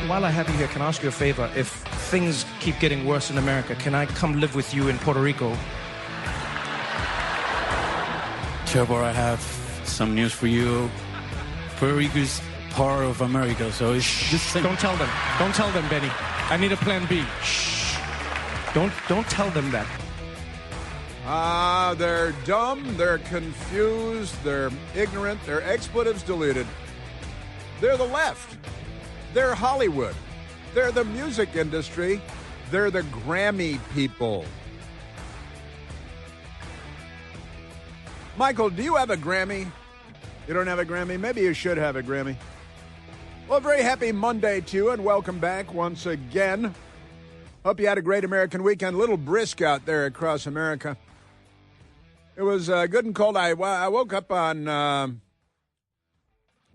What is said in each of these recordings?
while I have you here, can I ask you a favor? If things keep getting worse in America, can I come live with you in Puerto Rico? Trevor, I have some news for you. Puerto Rico is part of America, so it's just... Don't tell them. Don't tell them, Benny. I need a plan B. Shh. Don't tell them that. They're dumb, they're confused, they're ignorant, they're expletives deleted. They're the left. They're Hollywood. They're the music industry. They're the Grammy people. Michael, do you have a Grammy? You don't have a Grammy? Maybe you should have a Grammy. Well, very happy Monday to you, and welcome back once again. Hope you had a great American weekend. A little brisk out there across America. It was good and cold. I woke up on,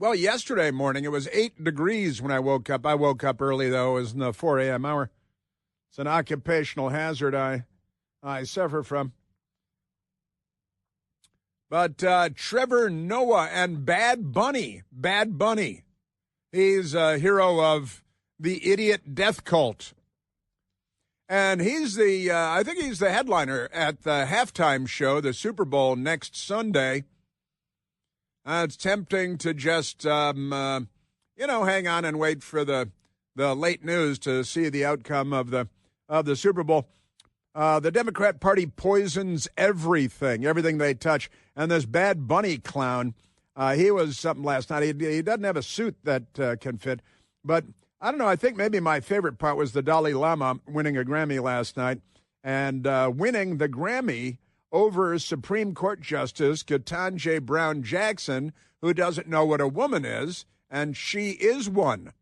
yesterday morning. It was 8 degrees when I woke up. I woke up early, though. It was in the 4 a.m. hour. It's an occupational hazard I suffer from. But Trevor Noah and Bad Bunny. He's a hero of the idiot death cult. And he's I think he's the headliner at the halftime show, the Super Bowl next Sunday. It's tempting to just, hang on and wait for the late news to see the outcome of the Super Bowl. The Democrat Party poisons everything they touch. And this Bad Bunny clown, he was something last night. He doesn't have a suit that can fit. But I don't know. I think maybe my favorite part was the Dalai Lama winning a Grammy last night and winning the Grammy over Supreme Court Justice Ketanji Brown Jackson, who doesn't know what a woman is, and she is one.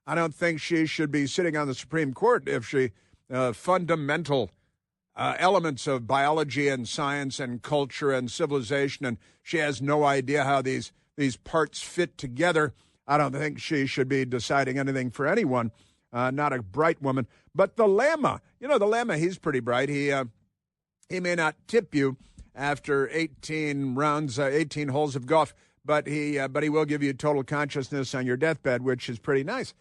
I don't think she should be sitting on the Supreme Court if she fundamental elements of biology and science and culture and civilization, and she has no idea how these parts fit together. I don't think she should be deciding anything for anyone, not a bright woman. But the Lama, the Lama, he's pretty bright. He may not tip you after 18 rounds, 18 holes of golf, but he will give you total consciousness on your deathbed, which is pretty nice.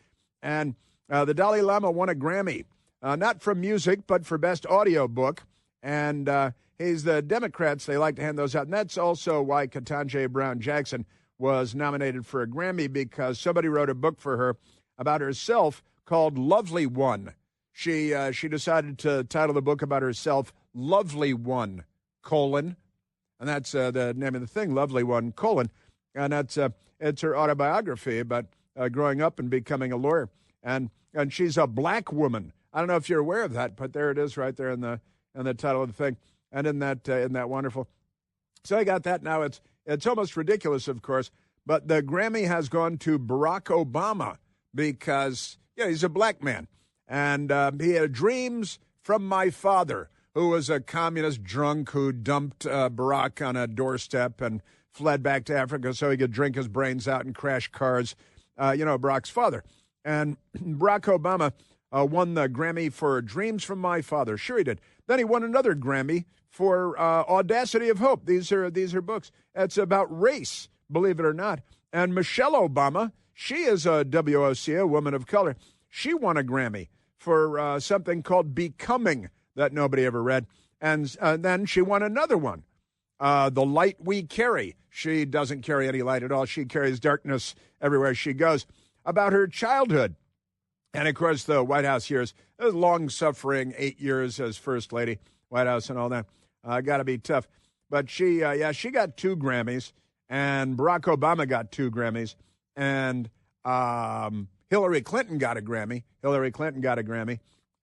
And the Dalai Lama won a Grammy, not for music, but for best audio book. And he's the Democrats, they like to hand those out. And that's also why Ketanji Brown Jackson was nominated for a Grammy, because somebody wrote a book for her about herself called Lovely One. She decided to title the book about herself Lovely One, and that's the name of the thing, Lovely One, and that's it's her autobiography about growing up and becoming a lawyer. And she's a black woman. I don't know if you're aware of that, but there it is right there in the title of the thing. And isn't that wonderful? So I got that. Now it's almost ridiculous, of course, but the Grammy has gone to Barack Obama because, he's a black man. And he had dreams from my father, who was a communist drunk who dumped Barack on a doorstep and fled back to Africa so he could drink his brains out and crash cars, Barack's father. And Barack Obama won the Grammy for Dreams from My Father. Sure he did. Then he won another Grammy for Audacity of Hope. These are books. It's about race, believe it or not. And Michelle Obama, she is a WOC, a woman of color. She won a Grammy for something called Becoming that nobody ever read. And then she won another one, The Light We Carry. She doesn't carry any light at all. She carries darkness everywhere she goes. About her childhood. And, of course, the White House years, long-suffering 8 years as First Lady, White House and all that. Got to be tough. But she got 2 Grammys, and Barack Obama got 2 Grammys, and Hillary Clinton got a Grammy.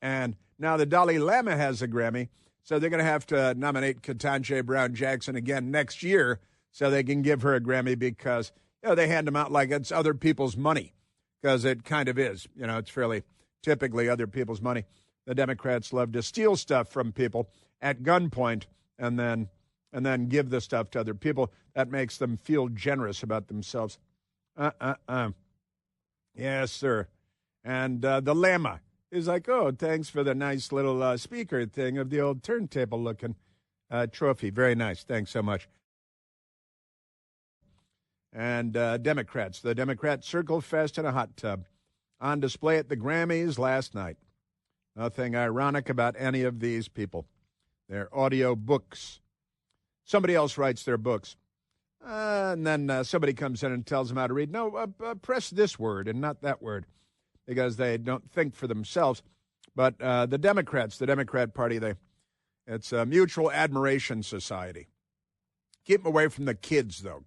And now the Dalai Lama has a Grammy, so they're going to have to nominate Ketanji Brown Jackson again next year so they can give her a Grammy because, they hand them out like it's other people's money. Because it kind of is. It's fairly typically other people's money. The Democrats love to steal stuff from people at gunpoint and then give the stuff to other people. That makes them feel generous about themselves. Yes, sir. And the Lama is like, oh, thanks for the nice little speaker thing of the old turntable-looking trophy. Very nice. Thanks so much. And Democrats, the Democrat circle fest in a hot tub. on display at the Grammys last night. Nothing ironic about any of these people. They're audio books. Somebody else writes their books. And then somebody comes in and tells them how to read. No, press this word and not that word, because they don't think for themselves. But the Democrats, the Democrat Party, it's a mutual admiration society. Keep them away from the kids, though.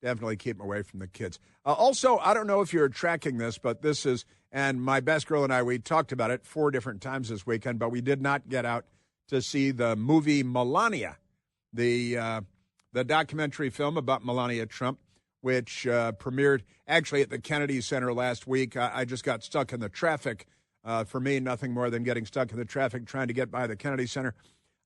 Definitely keep them away from the kids. Also, I don't know if you're tracking this, but this is, and my best girl and I, we talked about it 4 different times this weekend, but we did not get out to see the movie Melania, the documentary film about Melania Trump, which premiered actually at the Kennedy Center last week. I just got stuck in the traffic. For me, nothing more than getting stuck in the traffic trying to get by the Kennedy Center.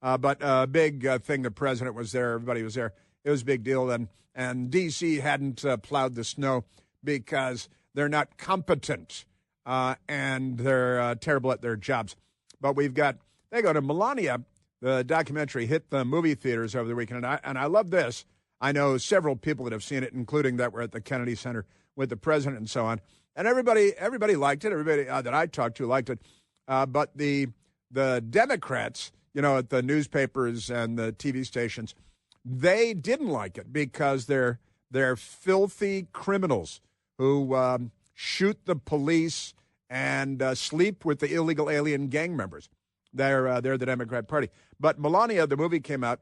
But a big thing, the president was there, everybody was there. It was a big deal. And D.C. hadn't plowed the snow because they're not competent and they're terrible at their jobs. But they go to Melania. The documentary hit the movie theaters over the weekend. And I love this. I know several people that have seen it, including that were at the Kennedy Center with the president and so on. And everybody liked it. Everybody that I talked to liked it. But the Democrats, at the newspapers and the TV stations, they didn't like it because they're filthy criminals who shoot the police and sleep with the illegal alien gang members. They're the Democrat Party. But Melania, the movie came out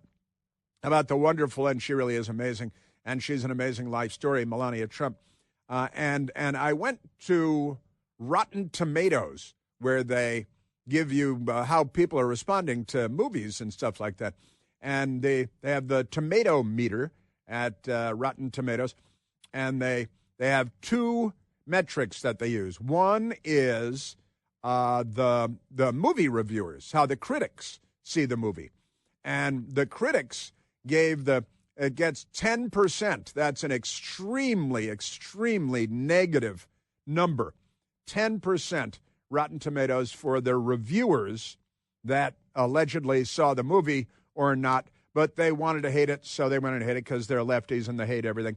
about the wonderful, and she really is amazing, and she's an amazing life story, Melania Trump. And I went to Rotten Tomatoes, where they give you how people are responding to movies and stuff like that. And they have the tomato meter at Rotten Tomatoes, and they have 2 metrics that they use. One is the movie reviewers, how the critics see the movie. And the critics it gets 10%. That's an extremely, extremely negative number. 10% Rotten Tomatoes for the reviewers that allegedly saw the movie or not, but they wanted to hate it, so they wanted to hate it because they're lefties and they hate everything.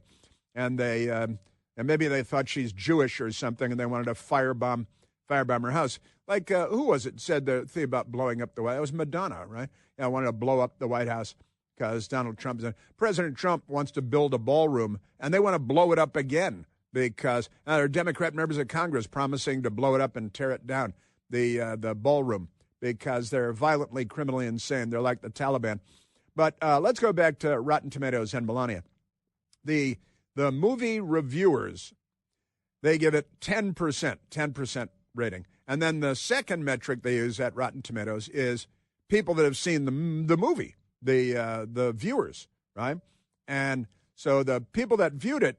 And and maybe they thought she's Jewish or something, and they wanted to firebomb her house. Like, who was it said the thing about blowing up the White House? It was Madonna, right? Yeah, wanted to blow up the White House because President Trump wants to build a ballroom, and they want to blow it up again because there are Democrat members of Congress promising to blow it up and tear it down, the ballroom, because they're violently, criminally insane. They're like the Taliban. But let's go back to Rotten Tomatoes and Melania. The movie reviewers, they give it 10% rating. And then the second metric they use at Rotten Tomatoes is people that have seen the movie, the viewers, right? And so the people that viewed it,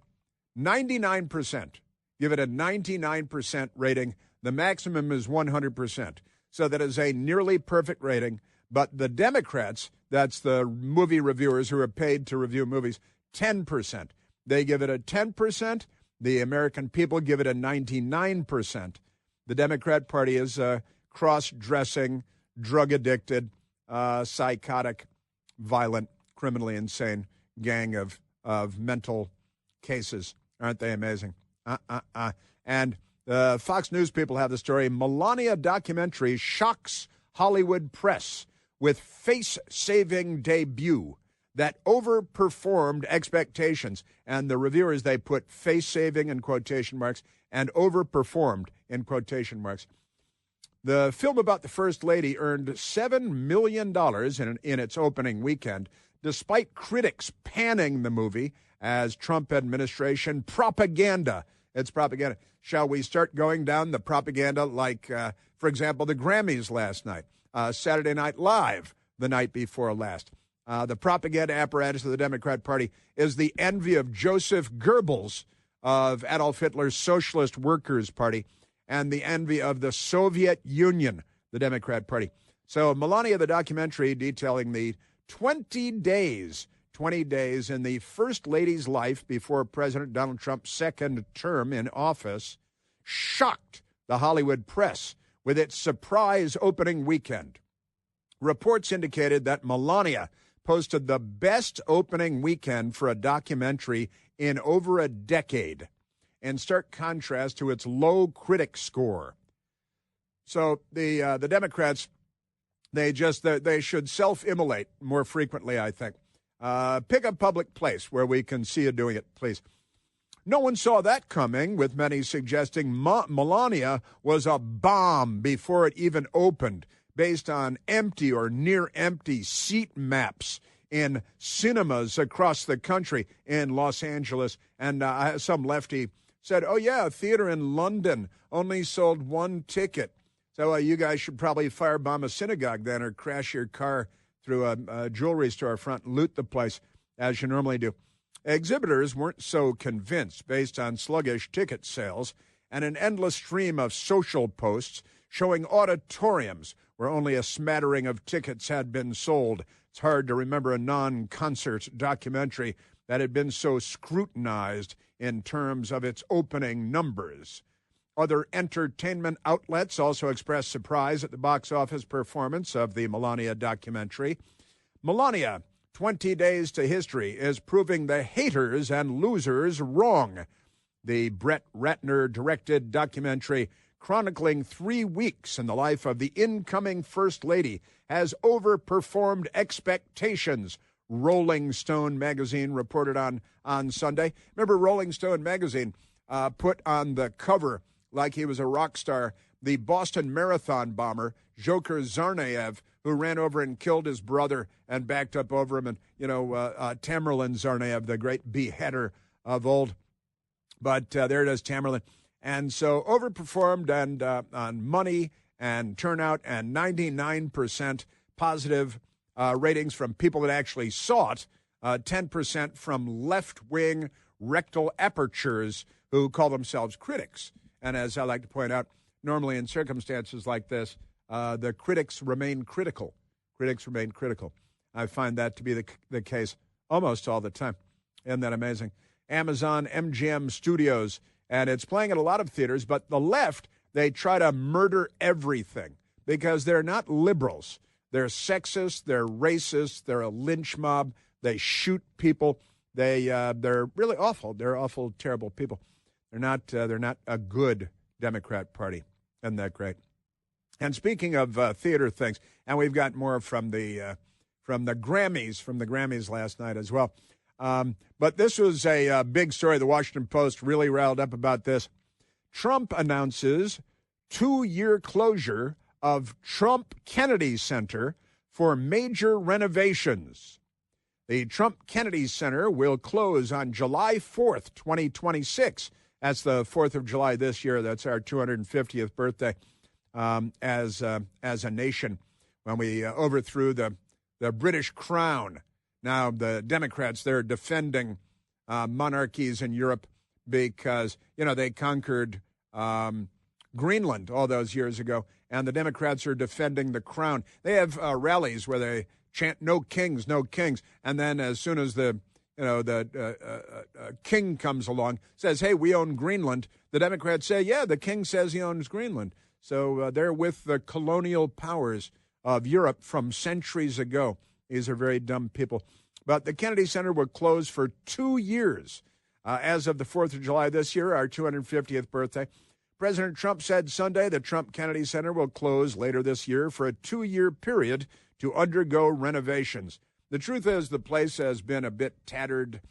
99% give it a 99% rating. The maximum is 100%. So that is a nearly perfect rating. But the Democrats, that's the movie reviewers who are paid to review movies, 10%. They give it a 10%. The American people give it a 99%. The Democrat Party is a cross-dressing, drug-addicted, psychotic, violent, criminally insane gang of mental cases. Aren't they amazing? And Fox News people have the story, Melania documentary shocks Hollywood press with face-saving debut that overperformed expectations. And the reviewers, they put face-saving in quotation marks and overperformed in quotation marks. The film about the First Lady earned $7 million in its opening weekend, despite critics panning the movie as Trump administration propaganda. It's propaganda. Shall we start going down the propaganda like, for example, the Grammys last night, Saturday Night Live the night before last? The propaganda apparatus of the Democrat Party is the envy of Joseph Goebbels of Adolf Hitler's Socialist Workers' Party and the envy of the Soviet Union, the Democrat Party. So Melania, the documentary detailing the 20 days in the First Lady's life before President Donald Trump's second term in office, shocked the Hollywood press with its surprise opening weekend. Reports indicated that Melania posted the best opening weekend for a documentary in over a decade. in stark contrast to its low critic score. So the Democrats, they should self-immolate more frequently, I think. Pick a public place where we can see you doing it, please. No one saw that coming, with many suggesting Melania was a bomb before it even opened, based on empty or near-empty seat maps in cinemas across the country in Los Angeles. And some lefty said, oh, yeah, a theater in London only sold one ticket. So you guys should probably firebomb a synagogue then, or crash your car through a jewelry storefront and loot the place, as you normally do. Exhibitors weren't so convinced, based on sluggish ticket sales and an endless stream of social posts showing auditoriums where only a smattering of tickets had been sold. It's hard to remember a non-concert documentary that had been so scrutinized in terms of its opening numbers. Other entertainment outlets also expressed surprise at the box office performance of the Melania documentary. Melania, 20 Days to History, is proving the haters and losers wrong. The Brett Ratner-directed documentary chronicling 3 weeks in the life of the incoming First Lady has overperformed expectations, Rolling Stone magazine reported on Sunday. Remember, Rolling Stone magazine put on the cover, like he was a rock star, the Boston Marathon bomber, Dzhokhar Tsarnaev, who ran over and killed his brother and backed up over him, and, Tamerlan Tsarnaev, the great beheader of old. But there it is, Tamerlan. And so overperformed and on money and turnout, and 99% positive ratings from people that actually saw it, 10% from left-wing rectal apertures who call themselves critics. And as I like to point out, normally in circumstances like this, the critics remain critical. Critics remain critical. I find that to be the case almost all the time. Isn't that amazing? Amazon MGM Studios, and it's playing at a lot of theaters, but the left, they try to murder everything because they're not liberals. They're sexist, they're racist, they're a lynch mob, they shoot people. They're really awful. They're awful, terrible people. They're not a good Democrat Party. Isn't that great? And speaking of theater things, and we've got more from the Grammys last night as well. But this was a big story. The Washington Post really riled up about this. Trump announces 2-year closure of Trump Kennedy Center for major renovations. The Trump Kennedy Center will close on July 4th, 2026. That's the 4th of July this year. That's our 250th birthday as a nation, when we overthrew the British crown. Now, the Democrats, they're defending monarchies in Europe because, they conquered Greenland all those years ago, and the Democrats are defending the crown. They have rallies where they chant, no kings, no kings, and then as soon as the king comes along, says, hey, we own Greenland, the Democrats say, yeah, the king says he owns Greenland. So they're with the colonial powers of Europe from centuries ago. These are very dumb people. But the Kennedy Center will close for 2 years as of the 4th of July this year, our 250th birthday. President Trump said Sunday the Trump Kennedy Center will close later this year for a 2-year period to undergo renovations. The truth is the place has been a bit tattered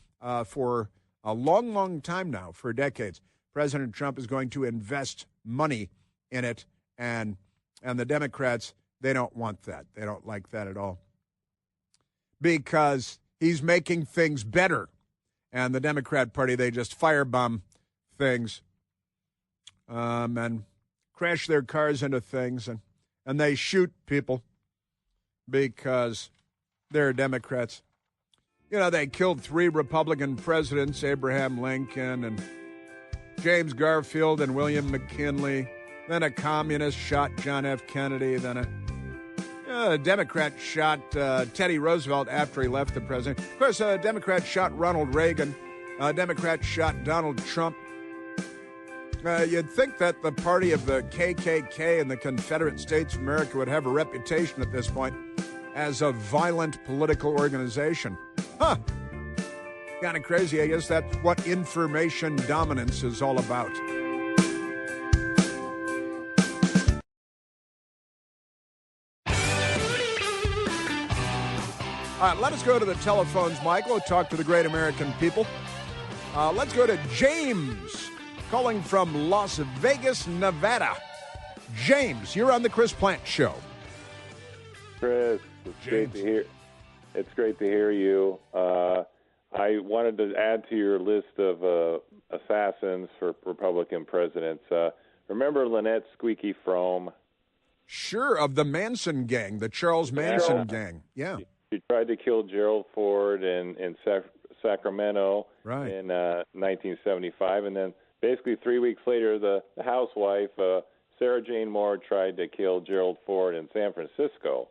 for a long, long time now, for decades. President Trump is going to invest money in it, and the Democrats, they don't want that. They don't like that at all, because he's making things better. And the Democrat Party, they just firebomb things and crash their cars into things, and they shoot people because they're Democrats. They killed 3 Republican presidents, Abraham Lincoln and James Garfield and William McKinley. Then a communist shot John F. Kennedy. Then a Democrat shot Teddy Roosevelt after he left the presidency. Of course, a Democrat shot Ronald Reagan. A Democrat shot Donald Trump. You'd think that the party of the KKK and the Confederate States of America would have a reputation at this point as a violent political organization. Huh. Kind of crazy. I guess that's what information dominance is all about. All right, let us go to the telephones, Michael, talk to the great American people. Let's go to James, calling from Las Vegas, Nevada. James, you're on the Chris Plant Show. Chris, it's great to hear. It's great to hear you. I wanted to add to your list of assassins for Republican presidents. Remember Lynette Squeaky Frome? Sure, of the Manson gang, the Charles Manson gang. Yeah. She tried to kill Gerald Ford in Sacramento in 1975, and then basically 3 weeks later, the housewife, Sarah Jane Moore, tried to kill Gerald Ford in San Francisco.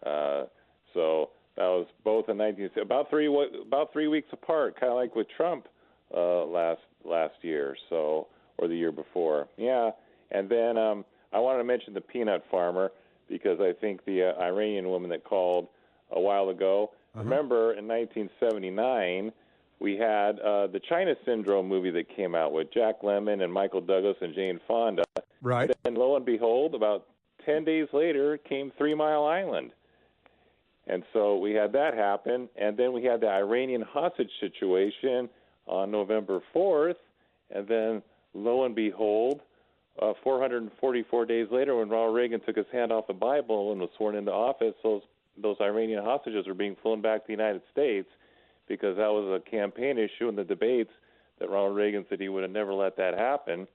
So that was both in about 3 weeks apart, kind of like with Trump last year, or the year before. Yeah, and then I wanted to mention the peanut farmer because I think the Iranian woman that called a while ago. Remember, in 1979, we had the China Syndrome movie that came out with Jack Lemmon and Michael Douglas and Jane Fonda. Right. And lo and behold, about 10 days later came 3 Mile Island. And so we had that happen. And then we had the Iranian hostage situation on November 4th. And then lo and behold, 444 days later, when Ronald Reagan took his hand off the Bible and was sworn into office, those Iranian hostages were being flown back to the United States because that was a campaign issue in the debates that Ronald Reagan said he would have never let that happen,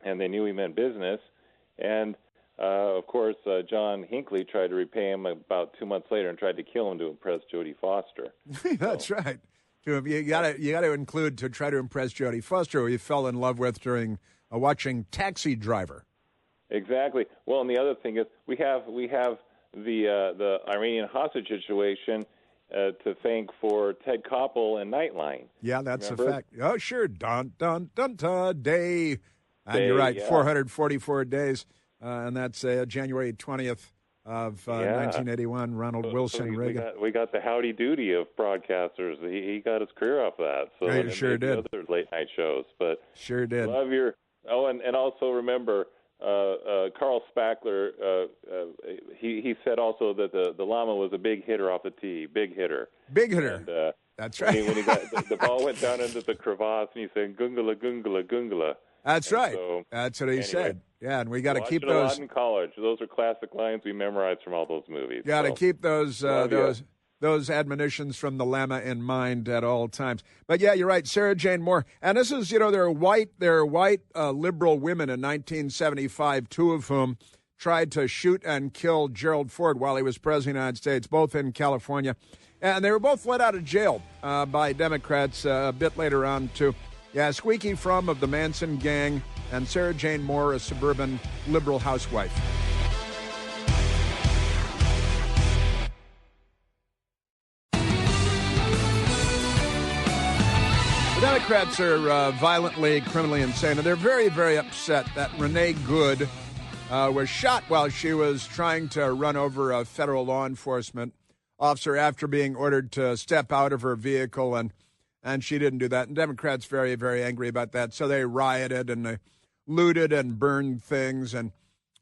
and they knew he meant business. And, of course, John Hinckley tried to repay him about 2 months later and tried to kill him to impress Jodie Foster. That's right. You got to include to try to impress Jodie Foster, who you fell in love with during watching Taxi Driver. Exactly. Well, and the other thing is we have the Iranian hostage situation to thank for Ted Koppel and Nightline. Yeah, that's Remember? a fact. Oh, sure. Dun, dun, dun, dun, day. And you're right, yeah. 444 days. And that's January 20th of 1981, Ronald Wilson Reagan. We got the howdy doody of broadcasters. He got his career off that. So Yeah, he sure did. Other late night shows, but sure did. Love your. Oh, and also remember. Carl Spackler, he said also that the llama was a big hitter off the tee, big hitter. Big hitter. And, that's right. When he got the ball went down into the crevasse, and he said "gungala, gungala, gungala." That's and right. So, that's what he said. Yeah, and we got to keep those. A those lot in college. Those are classic lines we memorized from all those movies. Got to keep those those admonitions from the llama in mind at all times. But yeah, you're right, Sarah Jane Moore. And this is, they're white liberal women in 1975, two of whom tried to shoot and kill Gerald Ford while he was president of the United States, both in California. And they were both let out of jail by Democrats a bit later on, too. Yeah, Squeaky Frome of the Manson gang and Sarah Jane Moore, a suburban liberal housewife. The Democrats are violently, criminally insane, and they're very, very upset that Renee Good was shot while she was trying to run over a federal law enforcement officer after being ordered to step out of her vehicle, and she didn't do that. And Democrats very, very angry about that, so they rioted and they looted and burned things and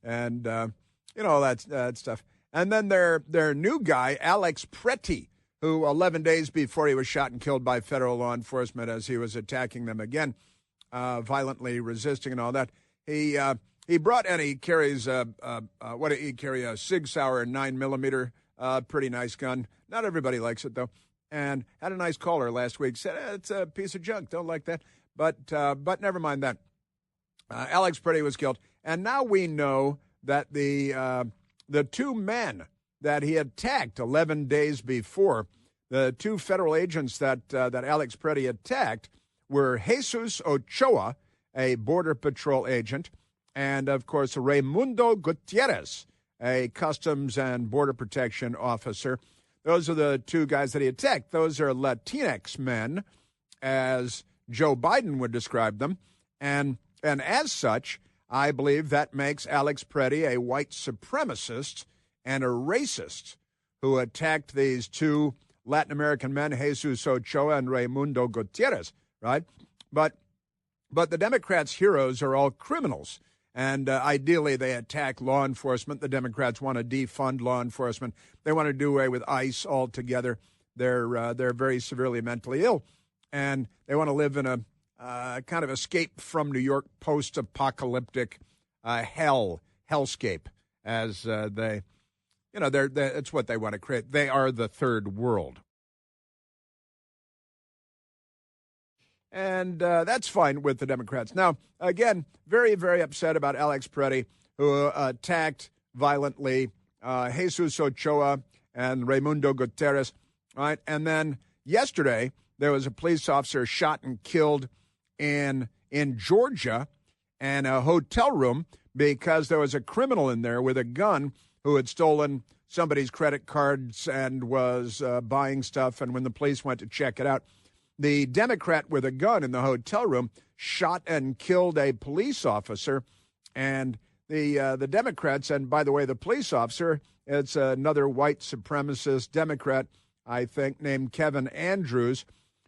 all that stuff. And then their new guy, Alex Pretty, who 11 days before he was shot and killed by federal law enforcement as he was attacking them again, violently resisting and all that. He brought, and he carries a Sig Sauer 9mm, pretty nice gun. Not everybody likes it though. And had a nice caller last week. Said it's a piece of junk. Don't like that. But never mind that. Alex Pretty was killed, and now we know that the two men that he attacked 11 days before, the two federal agents that Alex Pretty attacked were Jesus Ochoa, a Border Patrol agent, and, of course, Raimundo Gutierrez, a Customs and Border Protection officer. Those are the two guys that he attacked. Those are Latinx men, as Joe Biden would describe them, and as such, I believe that makes Alex Pretty a white supremacist and a racist who attacked these two Latin American men, Jesus Ochoa and Raimundo Gutierrez, right? But the Democrats' heroes are all criminals. And ideally, they attack law enforcement. The Democrats want to defund law enforcement. They want to do away with ICE altogether. They're very severely mentally ill, and they want to live in a kind of escape from New York post-apocalyptic hellscape, as it's what they want to create. They are the third world. And that's fine with the Democrats. Now, again, very, very upset about Alex Peretti, who attacked violently Jesus Ochoa and Raimundo Gutierrez. Right? And then yesterday, there was a police officer shot and killed in Georgia in a hotel room because there was a criminal in there with a gun who had stolen somebody's credit cards and was buying stuff. And when the police went to check it out, the Democrat with a gun in the hotel room shot and killed a police officer. And the Democrats, and by the way, the police officer, it's another white supremacist Democrat, I think, named Kevin Andrews,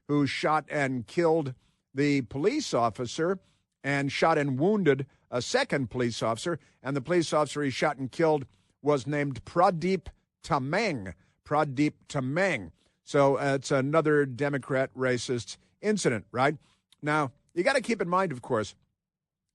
who shot and killed the police officer and shot and wounded a second police officer. And the police officer he shot and killed was named Pradeep Tamang. Pradeep Tamang. So it's another Democrat racist incident, right? Now, you got to keep in mind, of course,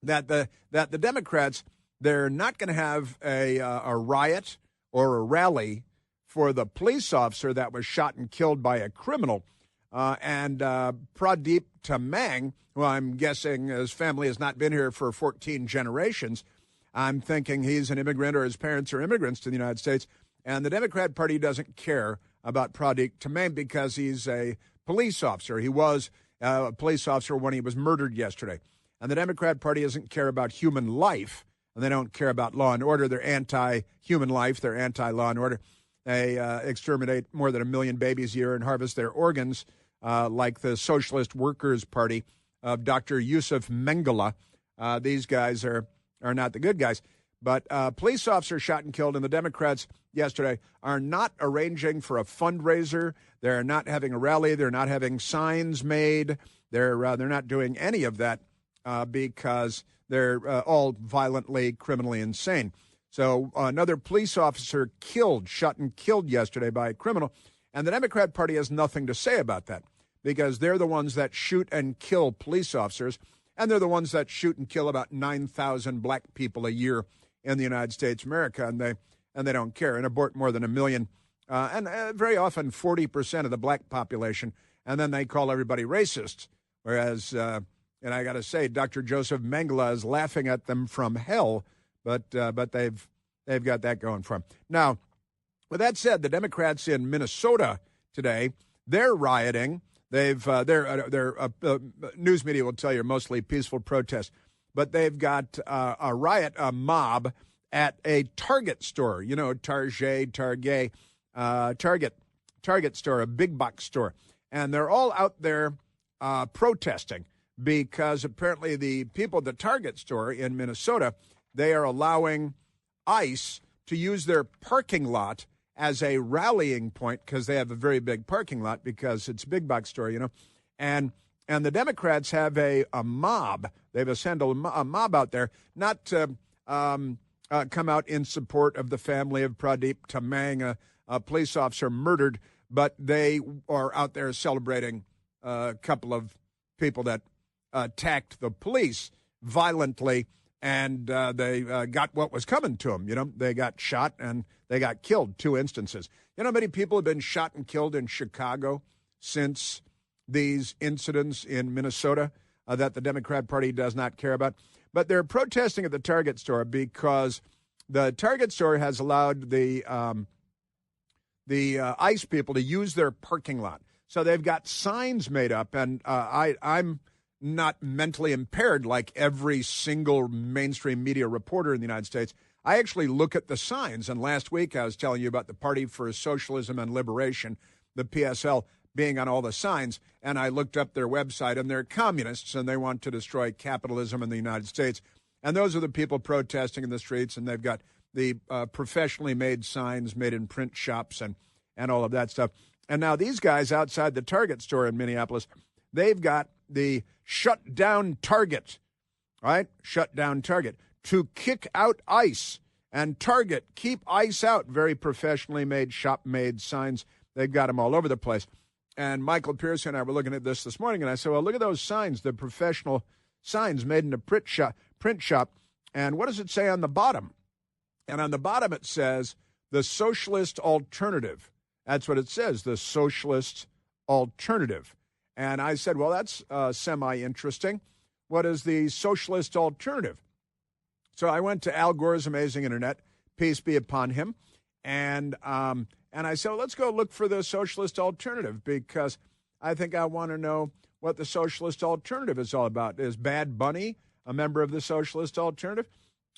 that the Democrats, they're not going to have a riot or a rally for the police officer that was shot and killed by a criminal. And Pradeep Tamang, who I'm guessing his family has not been here for 14 generations, I'm thinking he's an immigrant or his parents are immigrants to the United States. And the Democrat Party doesn't care about Pradeep Tamang because he's a police officer. He was a police officer when he was murdered yesterday. And the Democrat Party doesn't care about human life, and they don't care about law and order. They're anti-human life. They're anti-law and order. They exterminate more than 1 million babies a year and harvest their organs, like the Socialist Workers' Party of Dr. Yusuf Mengele. These guys are not the good guys. But police officer shot and killed, and the Democrats yesterday are not arranging for a fundraiser. They're not having a rally. They're not having signs made. They're not doing any of that because they're all violently, criminally insane. So another police officer shot and killed yesterday by a criminal, and the Democrat Party has nothing to say about that because they're the ones that shoot and kill police officers, and they're the ones that shoot and kill about 9,000 black people a year in the United States of America, and they don't care, and abort more than 1 million, and very often 40% of the black population, and then they call everybody racist, whereas, and I got to say, Dr. Joseph Mengele is laughing at them from hell, but they've got that going for them. Now, with that said, the Democrats in Minnesota today, they're rioting. Their news media will tell you mostly peaceful protests. But they've got a mob at a Target store, Target store, a big box store. And they're all out there protesting because apparently the people at the Target store in Minnesota, they are allowing ICE to use their parking lot as a rallying point because they have a very big parking lot because it's a big box store, And the Democrats have a mob. They've assembled a mob out there, not to come out in support of the family of Pradeep Tamang, a police officer murdered, but they are out there celebrating a couple of people that attacked the police violently, and they got what was coming to them. They got shot and they got killed, 2 instances. You know how many people have been shot and killed in Chicago since these incidents in Minnesota that the Democrat Party does not care about? But they're protesting at the Target store because the Target store has allowed the ICE people to use their parking lot. So they've got signs made up, and I'm not mentally impaired like every single mainstream media reporter in the United States. I actually look at the signs, and last week I was telling you about the Party for Socialism and Liberation, the PSL, being on all the signs, and I looked up their website, and they're communists, and they want to destroy capitalism in the United States. And those are the people protesting in the streets, and they've got the professionally made signs made in print shops and all of that stuff. And now these guys outside the Target store in Minneapolis, they've got the shut down Target, right? Shut down Target to kick out ICE. And Target, keep ICE out. Very professionally made, shop-made signs. They've got them all over the place. And Michael Pearson and I were looking at this morning, and I said, well, look at those signs, the professional signs made in a print shop. And what does it say on the bottom? And on the bottom it says, the socialist alternative. That's what it says, the socialist alternative. And I said, well, that's semi-interesting. What is the socialist alternative? So I went to Al Gore's Amazing Internet, peace be upon him, and I said, well, let's go look for the socialist alternative because I think I want to know what the socialist alternative is all about. Is Bad Bunny a member of the socialist alternative?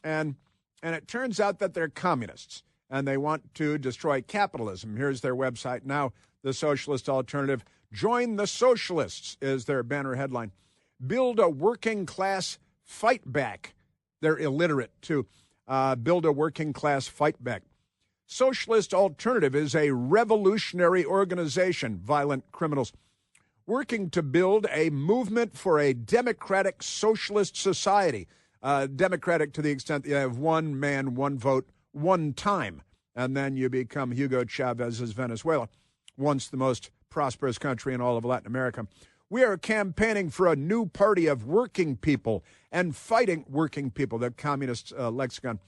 And it turns out that they're communists, and they want to destroy capitalism. Here's their website now, the socialist alternative. Join the socialists is their banner headline. Build a working class fight back. They're illiterate, too. Build a working class fight back. Socialist Alternative is a revolutionary organization, violent criminals, working to build a movement for a democratic socialist society. Democratic to the extent that you have one man, one vote, one time, and then you become Hugo Chavez's Venezuela, once the most prosperous country in all of Latin America. We are campaigning for a new party of working people and fighting working people, the communist lexicon,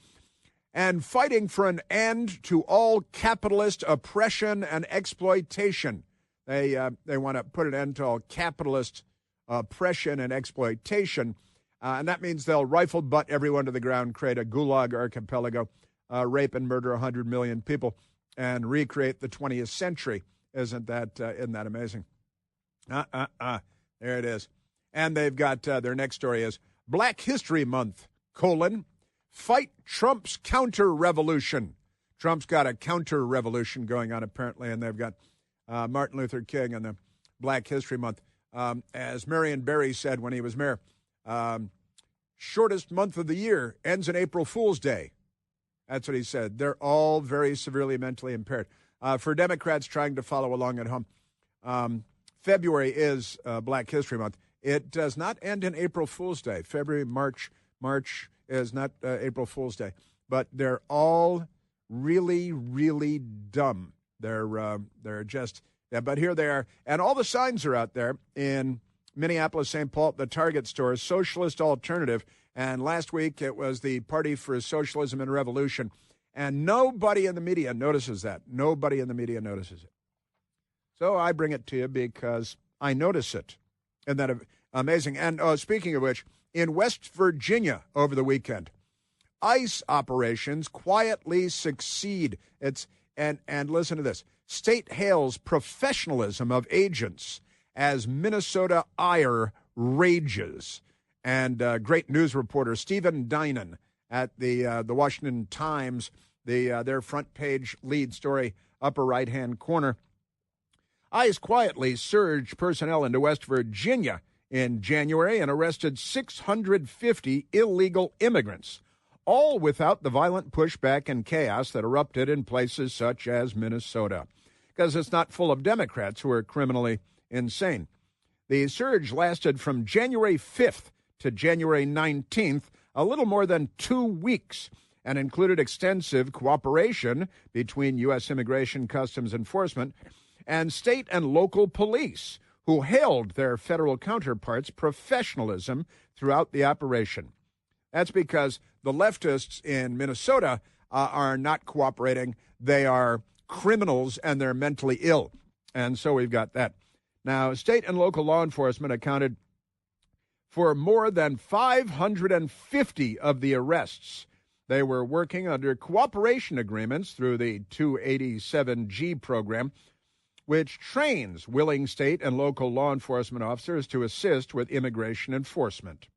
and fighting for an end to all capitalist oppression and exploitation. They want to put an end to all capitalist oppression and exploitation, and that means they'll rifle butt everyone to the ground, create a gulag archipelago, rape and murder 100 million people, and recreate the 20th century. Isn't that amazing? There it is. And they've got their next story is Black History Month, fight Trump's counter-revolution. Trump's got a counter-revolution going on, apparently, and they've got Martin Luther King and the Black History Month. As Marion Barry said when he was mayor, shortest month of the year ends on April Fool's Day. That's what he said. They're all very severely mentally impaired. For Democrats trying to follow along at home, February is Black History Month. It does not end in April Fool's Day. February, March is not April Fool's Day. But they're all really, really dumb. They're just, yeah, but here they are. And all the signs are out there in Minneapolis, St. Paul, the Target store, Socialist Alternative. And last week it was the Party for Socialism and Revolution. And nobody in the media notices that. Nobody in the media notices it. So I bring it to you because I notice it. Isn't that amazing? And speaking of which, in West Virginia over the weekend, ICE operations quietly succeed. And listen to this. State hails professionalism of agents as Minnesota ire rages. And great news reporter Stephen Dinan at the Washington Times, their front page lead story, upper right-hand corner. ICE quietly surged personnel into West Virginia in January and arrested 650 illegal immigrants, all without the violent pushback and chaos that erupted in places such as Minnesota, because it's not full of Democrats who are criminally insane. The surge lasted from January 5th to January 19th, a little more than 2 weeks, and included extensive cooperation between U.S. Immigration Customs Enforcement and state and local police, who hailed their federal counterparts' professionalism throughout the operation. That's because the leftists in Minnesota are not cooperating. They are criminals and they're mentally ill. And so we've got that. Now, state and local law enforcement accounted for more than 550 of the arrests. They were working under cooperation agreements through the 287G program, which trains willing state and local law enforcement officers to assist with immigration enforcement.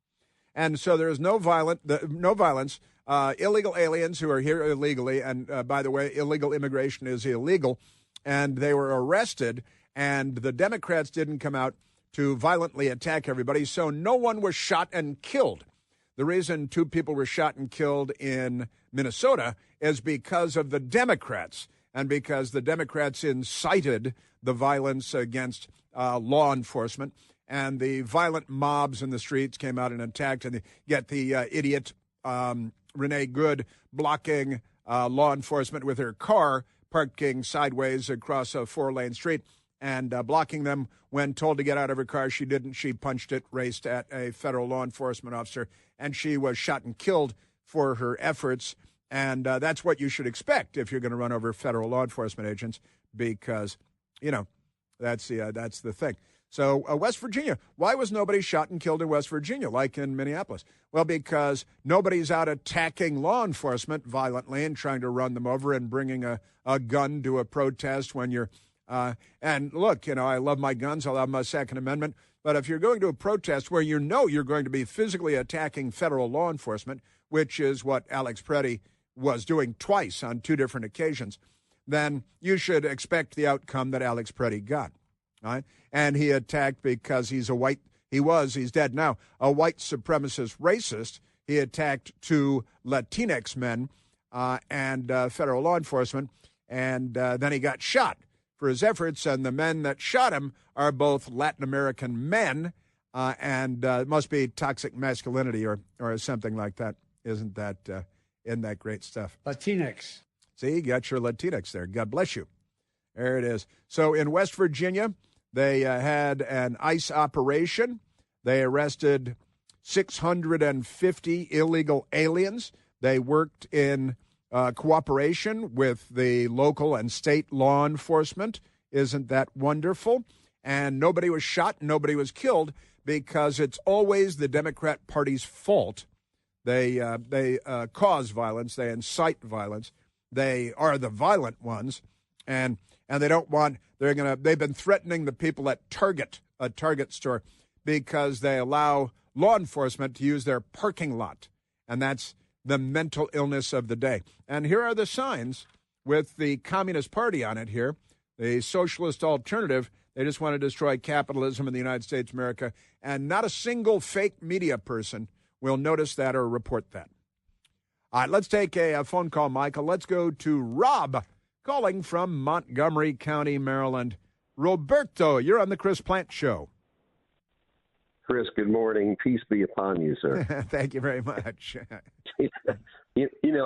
And so there is no violence. Illegal aliens who are here illegally, and by the way, illegal immigration is illegal, and they were arrested, and the Democrats didn't come out to violently attack everybody, so no one was shot and killed. The reason 2 people were shot and killed in Minnesota is because of the Democrats. and because the Democrats incited the violence against law enforcement, and the violent mobs in the streets came out and attacked, and yet the idiot Renee Good blocking law enforcement with her car, parking sideways across a 4-lane street and blocking them. When told to get out of her car, she didn't. She punched it, raced at a federal law enforcement officer, and she was shot and killed for her efforts. And that's what you should expect if you're going to run over federal law enforcement agents, because, that's the thing. So West Virginia, why was nobody shot and killed in West Virginia like in Minneapolis? Well, because nobody's out attacking law enforcement violently and trying to run them over and bringing a gun to a protest when you're and look, I love my guns. I love my Second Amendment. But if you're going to a protest where you're going to be physically attacking federal law enforcement, which is what Alex Preddy was doing twice on 2 different occasions, then you should expect the outcome that Alex Preddy got. Right? And he attacked because he's dead now, a white supremacist racist. He attacked 2 Latinx men and federal law enforcement, and then he got shot for his efforts. And the men that shot him are both Latin American men, and it must be toxic masculinity or something like that. Isn't that great stuff? Latinx. See, you got your Latinx there. God bless you. There it is. So in West Virginia, they had an ICE operation. They arrested 650 illegal aliens. They worked in cooperation with the local and state law enforcement. Isn't that wonderful? And nobody was shot, nobody was killed, because it's always the Democrat Party's fault. They cause violence. They incite violence. They are the violent ones, and they don't want. They've been threatening the people at a Target store, because they allow law enforcement to use their parking lot, and that's the mental illness of the day. And here are the signs with the Communist Party on it here, the socialist alternative. They just want to destroy capitalism in the United States of America, and not a single fake media person will notice that or report that. All right, let's take a phone call, Michael. Let's go to Rob, calling from Montgomery County, Maryland. Roberto, you're on the Chris Plant Show. Chris, good morning. Peace be upon you, sir. Thank you very much.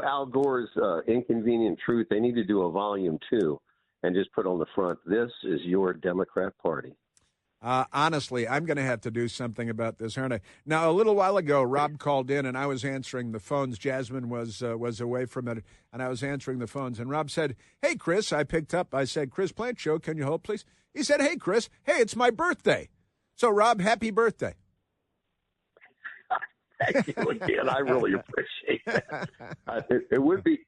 Al Gore's Inconvenient Truth, they need to do a volume 2 and just put on the front, this is your Democrat Party. Honestly, I'm going to have to do something about this, aren't I? Now, a little while ago, Rob called in, and I was answering the phones. Jasmine was away from it, and I was answering the phones. And Rob said, "Hey, Chris," I picked up. I said, "Chris Plant Show, can you hold, please?" He said, "Hey, Chris, hey, it's my birthday." So, Rob, happy birthday. Thank you again. I really appreciate that. It would be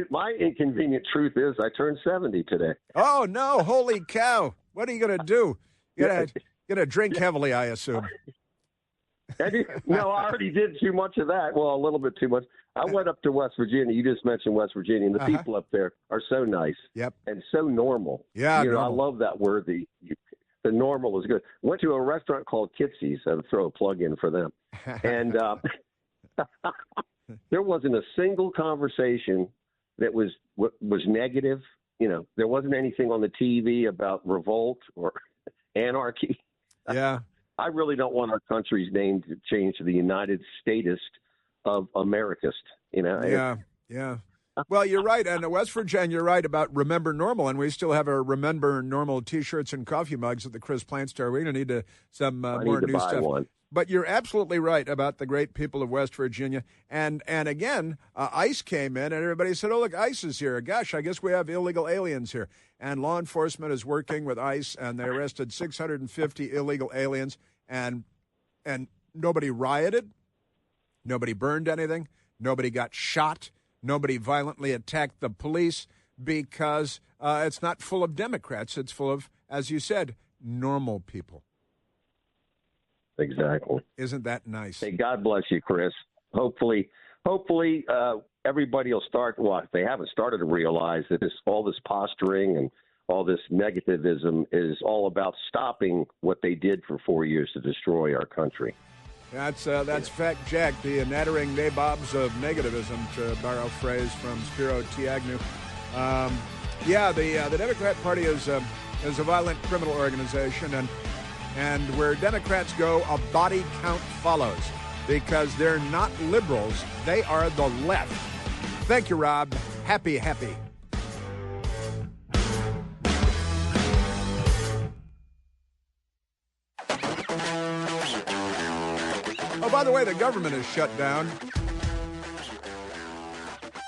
my inconvenient truth is I turned 70 today. Oh no! Holy cow! What are you going to do? You're gonna drink heavily, I assume. No, I already did too much of that. Well, a little bit too much. I went up to West Virginia. You just mentioned West Virginia, and the people up there are so nice. Yep. And so normal. Yeah, normal. I love that word. The normal is good. Went to a restaurant called Kitsy's. I'll throw a plug in for them. And there wasn't a single conversation that was negative. There wasn't anything on the TV about revolt or anarchy. Yeah. I really don't want our country's name to change to the United Statist of Americist. Yeah. Well, you're right. And West Virginia, you're right about Remember Normal. And we still have our Remember Normal T-shirts and coffee mugs at the Chris Plant Store. We're going to need some more new stuff. One. But you're absolutely right about the great people of West Virginia. And again, ICE came in and everybody said, "Oh, look, ICE is here. Gosh, I guess we have illegal aliens here." And law enforcement is working with ICE, and they arrested 650 illegal aliens. And nobody rioted. Nobody burned anything. Nobody got shot. Nobody violently attacked the police, because it's not full of Democrats. It's full of, as you said, normal people. Exactly. Isn't that nice? Hey, God bless you, Chris. Hopefully, everybody will start. Well, if they haven't started to realize that all this posturing and all this negativism is all about stopping what they did for 4 years to destroy our country. That's fact, Jack. The nattering nabobs of negativism, to borrow a phrase from Spiro T. Agnew. Yeah, the Democrat Party is a violent criminal organization, and where Democrats go, a body count follows because they're not liberals; they are the left. Thank you, Rob. Happy. Oh, by the way, the government is shut down.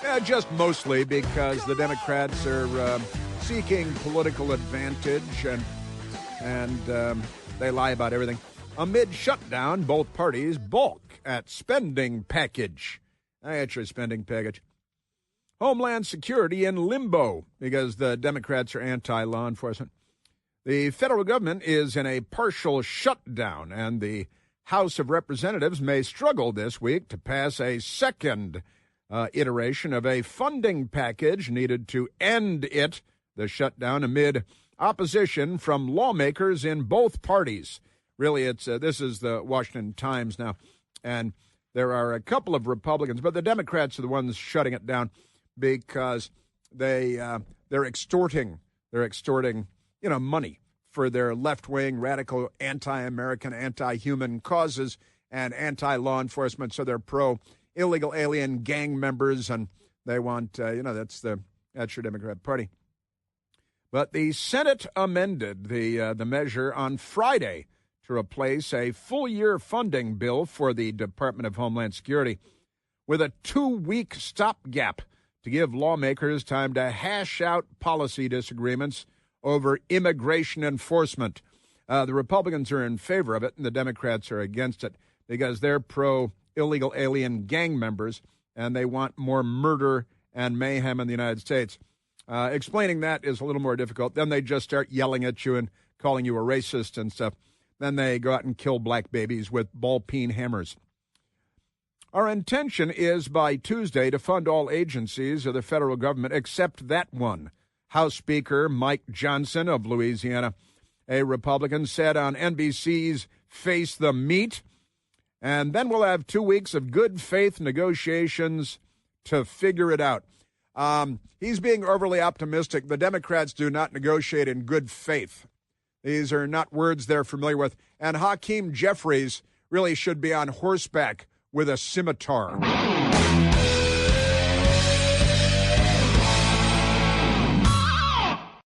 Yeah, just mostly because the Democrats are seeking political advantage and they lie about everything. Amid shutdown, both parties balk at spending package. Actually, spending package. Homeland Security in limbo because the Democrats are anti-law enforcement. The federal government is in a partial shutdown, and the House of Representatives may struggle this week to pass a second iteration of a funding package needed to end the shutdown, amid opposition from lawmakers in both parties. Really, this is the Washington Times now, and there are a couple of Republicans, but the Democrats are the ones shutting it down because they're extorting money for their left-wing, radical, anti-American, anti-human causes and anti-law enforcement. So they're pro-illegal alien gang members, and they want, that's your Democrat Party. But the Senate amended the measure on Friday to replace a full-year funding bill for the Department of Homeland Security with a 2-week stopgap to give lawmakers time to hash out policy disagreements over immigration enforcement. The Republicans are in favor of it, and the Democrats are against it because they're pro-illegal alien gang members, and they want more murder and mayhem in the United States. Explaining that is a little more difficult. Then they just start yelling at you and calling you a racist and stuff. Then they go out and kill black babies with ball-peen hammers. Our intention is by Tuesday to fund all agencies of the federal government except that one. House Speaker Mike Johnson of Louisiana, a Republican, said on NBC's Face the Meat. And then we'll have 2 weeks of good faith negotiations to figure it out. He's being overly optimistic. The Democrats do not negotiate in good faith. These are not words they're familiar with. And Hakeem Jeffries really should be on horseback with a scimitar.